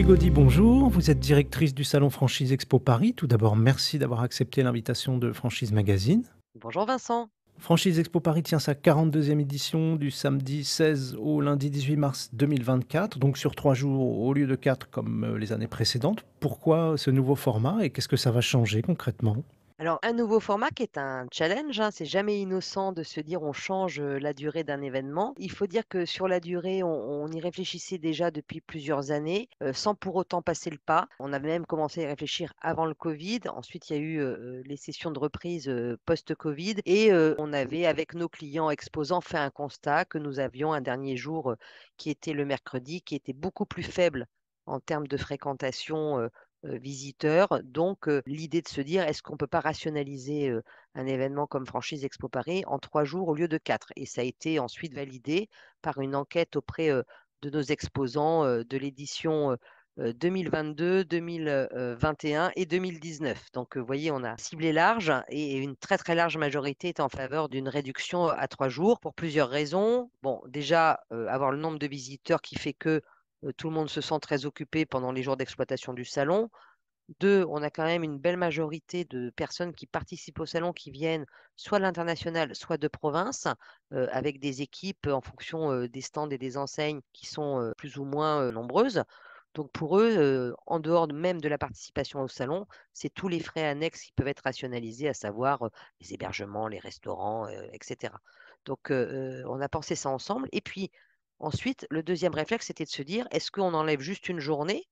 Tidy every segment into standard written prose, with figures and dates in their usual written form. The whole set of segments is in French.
Gaudy, bonjour. Vous êtes directrice du salon Franchise Expo Paris. Tout d'abord, merci d'avoir accepté l'invitation de Franchise Magazine. Bonjour Vincent. Franchise Expo Paris tient sa 42e édition du samedi 16 au lundi 18 mars 2024, donc sur 3 jours au lieu de 4 comme les années précédentes. Pourquoi ce nouveau format et qu'est-ce que ça va changer concrètement? Alors un nouveau format qui est un challenge, hein, c'est jamais innocent de se dire on change la durée d'un événement. Il faut dire que sur la durée, on y réfléchissait déjà depuis plusieurs années, sans pour autant passer le pas. On avait même commencé à y réfléchir avant le Covid. Ensuite, il y a eu les sessions de reprise post-Covid et on avait avec nos clients exposants fait un constat que nous avions un dernier jour qui était le mercredi, qui était beaucoup plus faible en termes de fréquentation visiteurs. Donc, l'idée de se dire: «Est-ce qu'on peut pas rationaliser, un événement comme Franchise Expo Paris en 3 jours au lieu de 4?» Et ça a été ensuite validé par une enquête auprès, de nos exposants, de l'édition, 2022, 2021 et 2019. Donc, vous voyez, on a ciblé large et une très, très large majorité est en faveur d'une réduction à 3 jours pour plusieurs raisons. Bon, déjà, avoir le nombre de visiteurs qui fait que tout le monde se sent très occupé pendant les jours d'exploitation du salon. 2, on a quand même une belle majorité de personnes qui participent au salon qui viennent soit de l'international, soit de province, avec des équipes en fonction, des stands et des enseignes qui sont, plus ou moins, nombreuses. Donc pour eux, en dehors même de la participation au salon, c'est tous les frais annexes qui peuvent être rationalisés, à savoir, les hébergements, les restaurants, et cetera. Donc on a pensé ça ensemble et puis ensuite, le deuxième réflexe, c'était de se dire: «Est-ce qu'on enlève juste une journée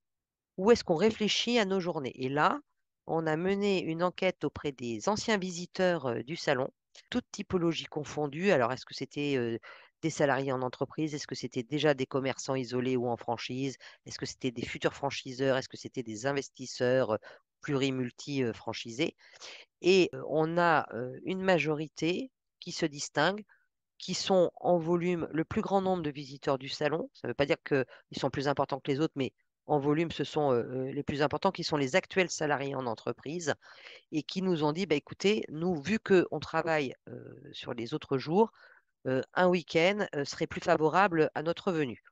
ou est-ce qu'on réfléchit à nos journées?» Et là, on a mené une enquête auprès des anciens visiteurs, du salon, toutes typologies confondues. Alors est-ce que c'était, des salariés en entreprise? Est-ce que c'était déjà des commerçants isolés ou en franchise? Est-ce que c'était des futurs franchiseurs? Est-ce que c'était des investisseurs, pluri-multi, franchisés? Et on a, une majorité qui se distingue, qui sont en volume le plus grand nombre de visiteurs du salon. Ça ne veut pas dire qu'ils sont plus importants que les autres, mais en volume, ce sont, les plus importants qui sont les actuels salariés en entreprise et qui nous ont dit: «Bah, écoutez, nous, vu qu'on travaille, sur les autres jours, un week-end, serait plus favorable à notre venue».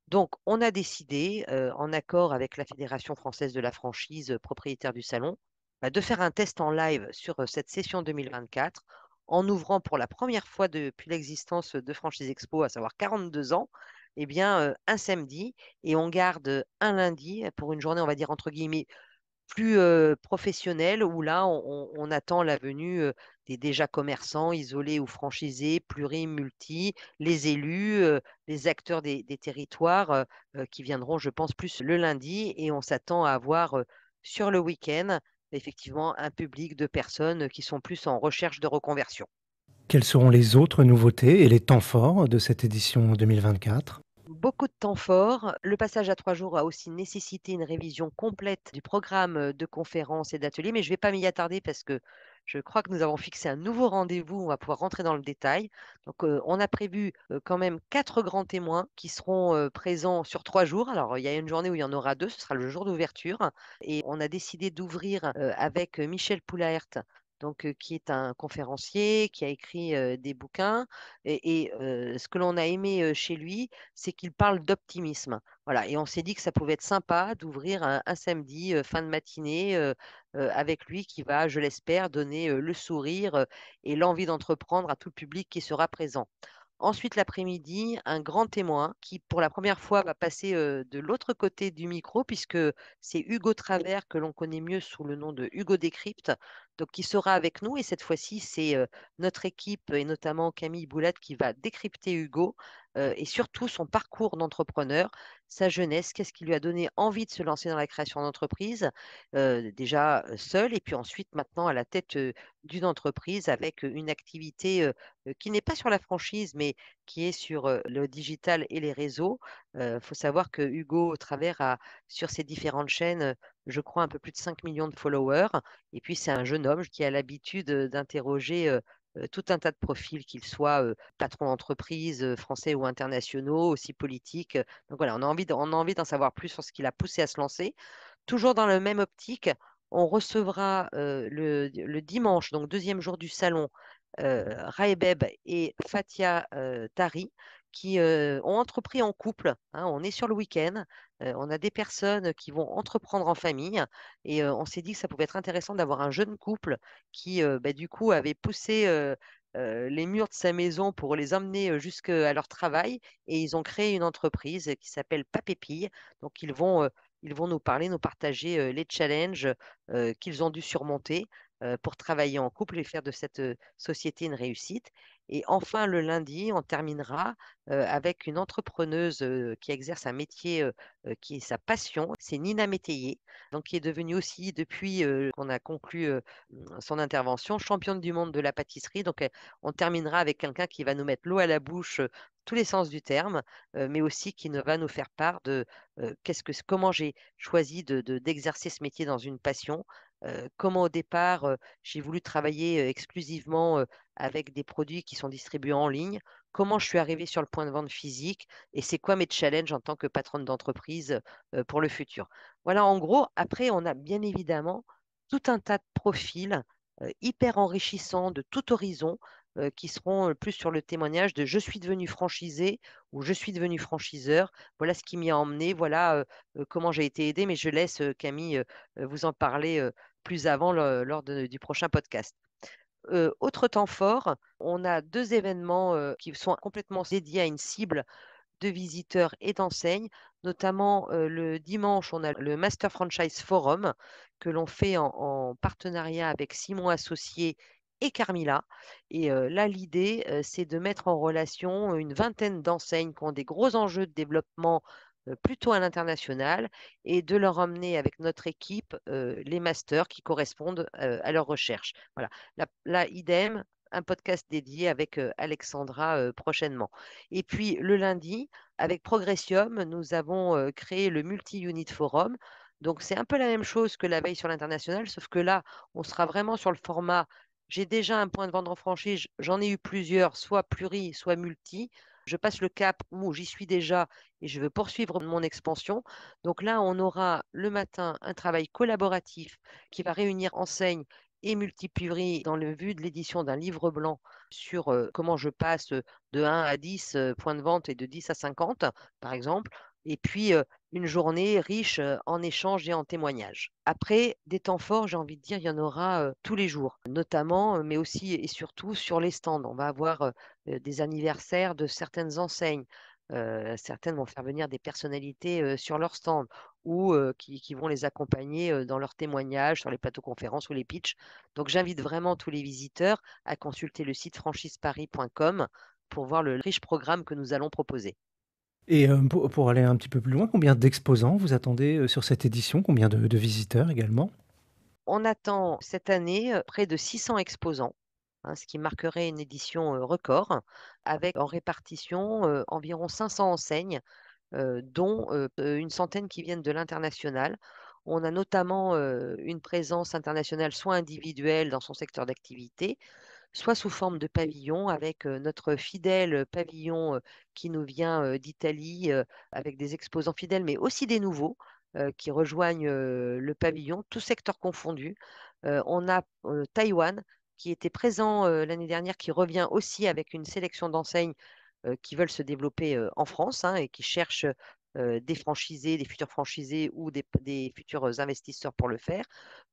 Donc on a décidé, en accord avec la Fédération française de la franchise, propriétaire du salon, bah, de faire un test en live sur, cette session 2024 en ouvrant pour la première fois depuis l'existence de Franchise Expo, à savoir 42 ans, eh bien, un samedi et on garde, un lundi pour une journée, on va dire, entre guillemets plus, professionnelle où là, on attend la venue, des déjà commerçants isolés ou franchisés, pluri-multi, les élus, les acteurs des territoires, qui viendront, je pense, plus le lundi et on s'attend à avoir, sur le week-end, effectivement, un public de personnes qui sont plus en recherche de reconversion. Quelles seront les autres nouveautés et les temps forts de cette édition 2024? Beaucoup de temps forts. Le passage à 3 jours a aussi nécessité une révision complète du programme, de conférences et d'ateliers, mais je ne vais pas m'y attarder parce que je crois que nous avons fixé un nouveau rendez-vous. On va pouvoir rentrer dans le détail. Donc, on a prévu, quand même 4 grands témoins qui seront, présents sur 3 jours. Alors, il y a une journée où il y en aura 2. Ce sera le jour d'ouverture et on a décidé d'ouvrir, avec, Michel Poulaert, donc, qui est un conférencier, qui a écrit, des bouquins et ce que l'on a aimé, chez lui, c'est qu'il parle d'optimisme. Voilà et on s'est dit que ça pouvait être sympa d'ouvrir un samedi, fin de matinée, avec lui qui va, je l'espère, donner, le sourire, et l'envie d'entreprendre à tout le public qui sera présent. Ensuite, l'après-midi, un grand témoin qui, pour la première fois, va passer, de l'autre côté du micro puisque c'est Hugo Travers que l'on connaît mieux sous le nom de Hugo Décrypte, donc qui sera avec nous et cette fois-ci, c'est, notre équipe et notamment Camille Boulette qui va décrypter Hugo, et surtout son parcours d'entrepreneur, sa jeunesse, qu'est-ce qui lui a donné envie de se lancer dans la création d'entreprise, déjà, seul et puis ensuite maintenant à la tête, d'une entreprise avec, une activité, qui n'est pas sur la franchise, mais qui est sur, le digital et les réseaux. Faut savoir que Hugo Travers a sur ses différentes chaînes, je crois un peu plus de 5 millions de followers et puis c'est un jeune homme qui a l'habitude, d'interroger, tout un tas de profils, qu'ils soient, patrons d'entreprise, français ou internationaux, aussi politiques, donc voilà, on a envie d'en savoir plus sur ce qui l'a poussé à se lancer. Toujours dans la même optique, on recevra, le dimanche, donc deuxième jour du salon, Raebeb et Fathia, Tari, qui, ont entrepris en couple, hein. On est sur le week-end, on a des personnes qui vont entreprendre en famille et on s'est dit que ça pouvait être intéressant d'avoir un jeune couple qui, du coup, avait poussé, les murs de sa maison pour les emmener, jusqu'à leur travail et ils ont créé une entreprise qui s'appelle Papépille. Donc ils vont nous parler, nous partager, les challenges, qu'ils ont dû surmonter, pour travailler en couple et faire de cette, société une réussite. Et enfin le lundi, on terminera, avec une entrepreneuse, qui exerce un métier, qui est sa passion. C'est Nina Métayer, donc qui est devenue aussi depuis, qu'on a conclu, son intervention, championne du monde de la pâtisserie. Donc, on terminera avec quelqu'un qui va nous mettre l'eau à la bouche, tous les sens du terme, mais aussi qui ne va nous faire part de, comment j'ai choisi d'exercer ce métier dans une passion, comment au départ, j'ai voulu travailler, exclusivement, avec des produits qui sont distribués en ligne, comment je suis arrivée sur le point de vente physique et c'est quoi mes challenges en tant que patronne d'entreprise, pour le futur. Voilà, en gros, après on a bien évidemment tout un tas de profils, hyper enrichissants de tout horizon, qui seront, plus sur le témoignage de: «Je suis devenu franchisé» ou «Je suis devenu franchiseur. Voilà ce qui m'y a emmené. Voilà, comment j'ai été aidé». Mais je laisse, Camille, vous en parler, plus avant lors du prochain podcast. Autre temps fort, on a 2 événements, qui sont complètement dédiés à une cible de visiteurs et d'enseignes. Notamment, le dimanche, on a le Master Franchise Forum que l'on fait en partenariat avec Simon Associés et Carmila. Et là, l'idée, c'est de mettre en relation une vingtaine d'enseignes qui ont des gros enjeux de développement, plutôt à l'international et de leur emmener avec notre équipe, les masters qui correspondent, à leurs recherches. Voilà. Là, idem, un podcast dédié avec, Alexandra, prochainement. Et puis le lundi, avec Progressium, nous avons, créé le Multi-Unit Forum. Donc c'est un peu la même chose que la veille sur l'international, sauf que là, on sera vraiment sur le format: j'ai déjà un point de vente en franchise, j'en ai eu plusieurs, soit pluri, soit multi. Je passe le cap où j'y suis déjà et je veux poursuivre mon expansion. Donc là, on aura le matin un travail collaboratif qui va réunir enseignes et multi-pluri dans le but de l'édition d'un livre blanc sur, comment je passe, de 1 à 10 points de vente et de 10 à 50, par exemple. Et puis, une journée riche, en échanges et en témoignages. Après, des temps forts, j'ai envie de dire, il y en aura, tous les jours, notamment, mais aussi et surtout sur les stands. On va avoir, des anniversaires de certaines enseignes. Certaines vont faire venir des personnalités, sur leur stand ou, qui vont les accompagner, dans leurs témoignages sur les plateaux conférences ou les pitchs. Donc j'invite vraiment tous les visiteurs à consulter le site franchiseparis.com pour voir le riche programme que nous allons proposer. Et pour aller un petit peu plus loin, combien d'exposants vous attendez, sur cette édition? Combien de visiteurs également? On attend cette année, près de 600 exposants, hein, ce qui marquerait une édition, record, avec en répartition, environ 500 enseignes, dont, une centaine qui viennent de l'international. On a notamment, une présence internationale soit individuelle dans son secteur d'activité, soit sous forme de pavillon avec, notre fidèle pavillon, qui nous vient, d'Italie, avec des exposants fidèles, mais aussi des nouveaux, qui rejoignent, le pavillon, tous secteurs confondus. On a, Taïwan qui était présent, l'année dernière, qui revient aussi avec une sélection d'enseignes, qui veulent se développer, en France, hein, et qui cherchent, des franchisés, des futurs franchisés ou des futurs, investisseurs pour le faire.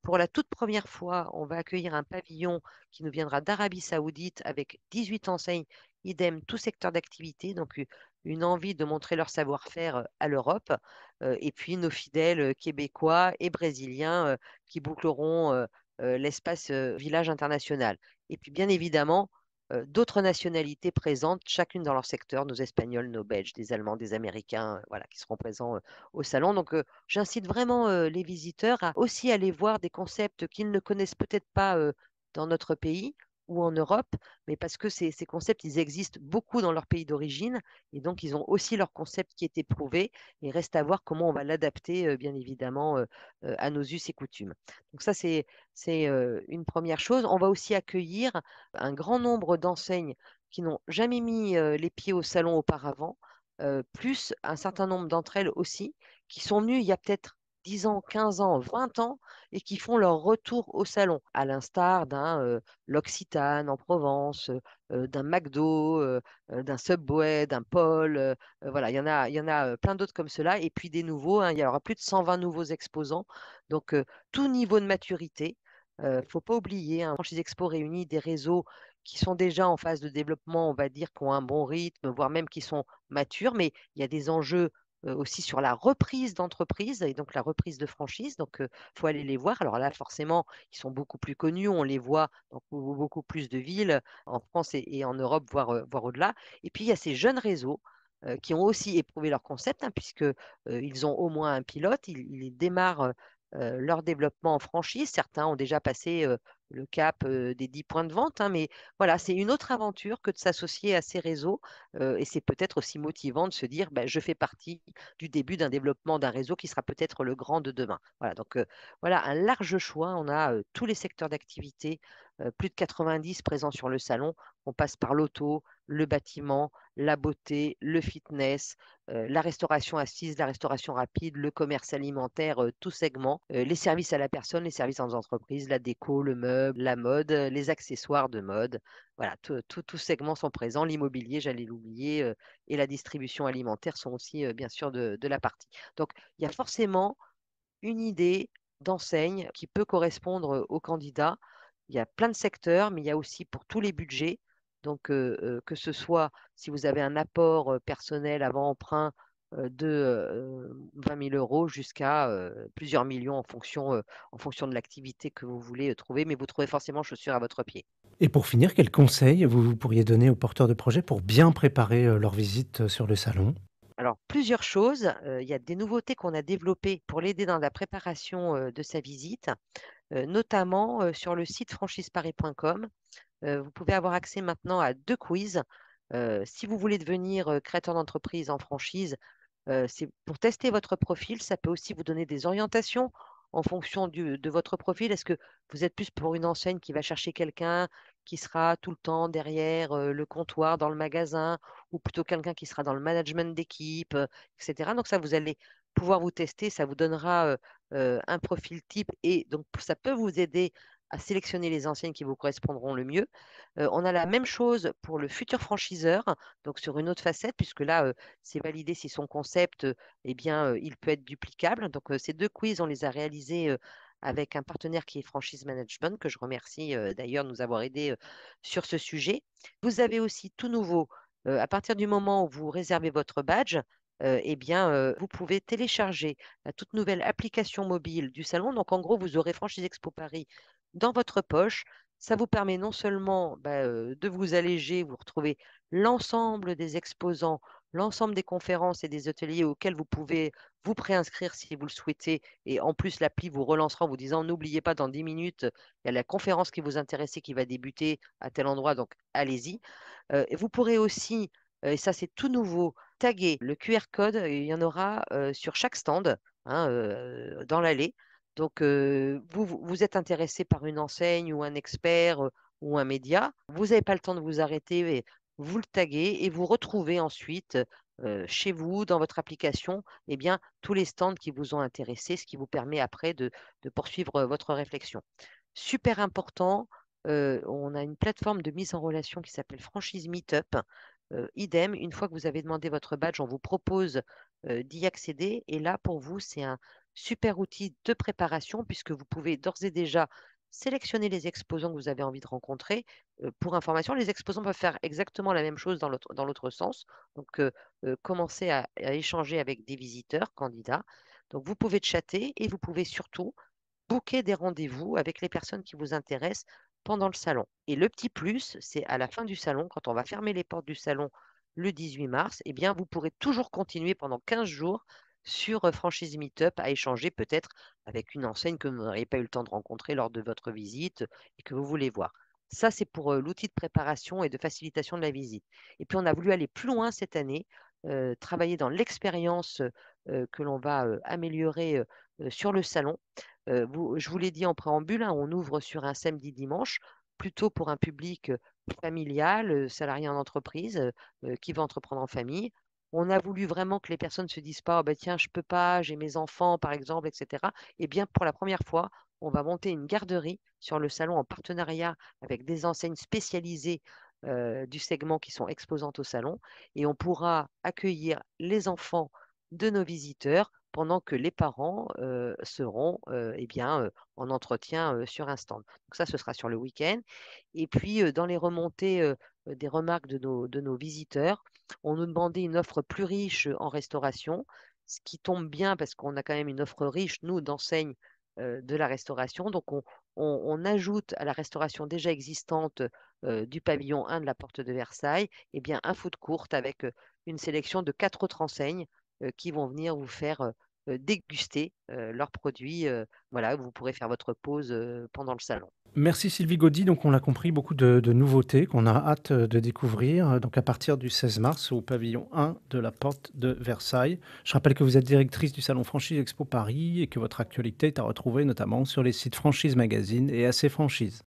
Pour la toute première fois, on va accueillir un pavillon qui nous viendra d'Arabie Saoudite avec 18 enseignes, idem tout secteur d'activité, donc une envie de montrer leur savoir-faire, à l'Europe, et puis nos fidèles, québécois et brésiliens, qui boucleront, l'espace, village international. Et puis bien évidemment, d'autres nationalités présentes, chacune dans leur secteur, nos Espagnols, nos Belges, des Allemands, des Américains, voilà, qui seront présents, au salon. Donc, j'incite vraiment, les visiteurs à aussi aller voir des concepts qu'ils ne connaissent peut-être pas, dans notre pays ou en Europe, mais parce que ces concepts, ils existent beaucoup dans leur pays d'origine et donc ils ont aussi leur concept qui est éprouvé et reste à voir comment on va l'adapter, bien évidemment, à nos us et coutumes. Donc ça, c'est, une première chose. On va aussi accueillir un grand nombre d'enseignes qui n'ont jamais mis, les pieds au salon auparavant, plus un certain nombre d'entre elles aussi, qui sont venues il y a peut-être 10 ans, 15 ans, 20 ans et qui font leur retour au salon, à l'instar d'un, L'Occitane en Provence, d'un McDo, d'un Subway, d'un Paul, voilà, il y en a, plein d'autres comme cela et puis des nouveaux, hein. Il y aura plus de 120 nouveaux exposants, donc tout niveau de maturité. Faut pas oublier, hein, Franchise Expo réunit des réseaux qui sont déjà en phase de développement, on va dire, qui ont un bon rythme, voire même qui sont matures, mais il y a des enjeux, aussi sur la reprise d'entreprise et donc la reprise de franchise, donc faut aller les voir. Alors là, forcément, ils sont beaucoup plus connus, on les voit dans beaucoup plus de villes, en France et en Europe, voire au-delà. Et puis il y a ces jeunes réseaux, qui ont aussi éprouvé leur concept, hein, puisque, ils ont au moins un pilote. Ils démarrent, leur développement en franchise. Certains ont déjà passé, le cap, des 10 points de vente, hein, mais voilà, c'est une autre aventure que de s'associer à ces réseaux, et c'est peut-être aussi motivant de se dire: «Bah, je fais partie du début d'un développement d'un réseau qui sera peut-être le grand de demain». Voilà, donc voilà un large choix. On a, tous les secteurs d'activité, plus de 90 présents sur le salon. On passe par l'auto, le bâtiment, la beauté, le fitness, la restauration assise, la restauration rapide, le commerce alimentaire, tous segments, les services à la personne, les services en entreprise, la déco, le meuble, la mode, les accessoires de mode. Voilà, tous segments sont présents. L'immobilier, j'allais l'oublier, et la distribution alimentaire sont aussi, bien sûr de la partie. Donc il y a forcément une idée d'enseigne qui peut correspondre, aux candidats. Il y a plein de secteurs, mais il y a aussi pour tous les budgets. Donc, que ce soit si vous avez un apport, personnel avant emprunt, de, 20 000 € jusqu'à, plusieurs millions en fonction de l'activité que vous voulez, trouver, mais vous trouvez forcément chaussure à votre pied. Et pour finir, quels conseils vous pourriez donner aux porteurs de projets pour bien préparer, leur visite, sur le salon? Alors, plusieurs choses, il y a des nouveautés qu'on a développées pour l'aider dans la préparation, de sa visite, notamment, sur le site franchiseparis.com. Vous pouvez avoir accès maintenant à 2 quiz. Si vous voulez devenir, créateur d'entreprise en franchise, c'est pour tester votre profil. Ça peut aussi vous donner des orientations en fonction de votre profil. Est-ce que vous êtes plus pour une enseigne qui va chercher quelqu'un qui sera tout le temps derrière, le comptoir dans le magasin ou plutôt quelqu'un qui sera dans le management d'équipe, et cetera? Donc ça, vous allez pouvoir vous tester. Ça vous donnera, un profil type et donc ça peut vous aider à sélectionner les enseignes qui vous correspondront le mieux. On a la même chose pour le futur franchiseur, donc sur une autre facette puisque là, c'est validé si son concept, eh bien, il peut être duplicable. Donc, ces 2 quiz, on les a réalisés, avec un partenaire qui est Franchise Management, que je remercie, d'ailleurs de nous avoir aidés, sur ce sujet. Vous avez aussi tout nouveau, à partir du moment où vous réservez votre badge, eh bien, vous pouvez télécharger la toute nouvelle application mobile du salon. Donc en gros, vous aurez Franchise Expo Paris dans votre poche. Ça vous permet non seulement, bah, de vous alléger, vous retrouvez l'ensemble des exposants, l'ensemble des conférences et des ateliers auxquels vous pouvez vous préinscrire si vous le souhaitez et en plus l'appli vous relancera en vous disant: «N'oubliez pas dans 10 minutes, il y a la conférence qui vous intéressait qui va débuter à tel endroit, donc allez-y». Et vous pourrez aussi, et ça c'est tout nouveau, taguer le QR code, il y en aura, sur chaque stand, hein, dans l'allée. Donc vous êtes intéressé par une enseigne ou un expert, ou un média, vous n'avez pas le temps de vous arrêter et vous le taguez et vous retrouvez ensuite, chez vous, dans votre application, eh bien, tous les stands qui vous ont intéressé, ce qui vous permet après de poursuivre, votre réflexion. Super important, on a une plateforme de mise en relation qui s'appelle Franchise Meetup. Idem, une fois que vous avez demandé votre badge, on vous propose, d'y accéder et là, pour vous, c'est un super outil de préparation puisque vous pouvez d'ores et déjà sélectionner les exposants que vous avez envie de rencontrer. Pour information, les exposants peuvent faire exactement la même chose dans l'autre sens. Donc, commencer à échanger avec des visiteurs, candidats. Donc vous pouvez chatter et vous pouvez surtout booker des rendez-vous avec les personnes qui vous intéressent pendant le salon. Et le petit plus, c'est à la fin du salon, quand on va fermer les portes du salon le 18 mars, eh bien, vous pourrez toujours continuer pendant 15 jours sur Franchise Meetup à échanger peut-être avec une enseigne que vous n'auriez pas eu le temps de rencontrer lors de votre visite et que vous voulez voir. Ça, c'est pour l'outil de préparation et de facilitation de la visite. Et puis, on a voulu aller plus loin cette année, travailler dans l'expérience que l'on va améliorer sur le salon. Je vous l'ai dit en préambule, hein, on ouvre sur un samedi-dimanche, plutôt pour un public, familial, salarié en entreprise, qui veut entreprendre en famille. on a voulu vraiment que les personnes se disent pas: «Oh bah, tiens, je peux pas, j'ai mes enfants», par exemple, et cetera. Eh bien, pour la première fois, on va monter une garderie sur le salon en partenariat avec des enseignes spécialisées, du segment qui sont exposantes au salon, et on pourra accueillir les enfants de nos visiteurs pendant que les parents, seront, eh bien, en entretien, sur un stand. Donc ça, ce sera sur le week-end, et puis, dans les remontées, des remarques de nos visiteurs, on nous demandait une offre plus riche, en restauration, ce qui tombe bien parce qu'on a quand même une offre riche, nous, d'enseignes, de la restauration. Donc on ajoute à la restauration déjà existante, du pavillon 1 de la porte de Versailles, eh bien, un food court avec, une sélection de 4 autres enseignes, qui vont venir vous faire, déguster, leurs produits, voilà, vous pourrez faire votre pause, pendant le salon. Merci Sylvie Gaudy. Donc on l'a compris, beaucoup de nouveautés qu'on a hâte, de découvrir, donc à partir du 16 mars au pavillon 1 de la porte de Versailles. Je rappelle que vous êtes directrice du salon Franchise Expo Paris et que votre actualité est à retrouver notamment sur les sites Franchise Magazine et AC Franchise.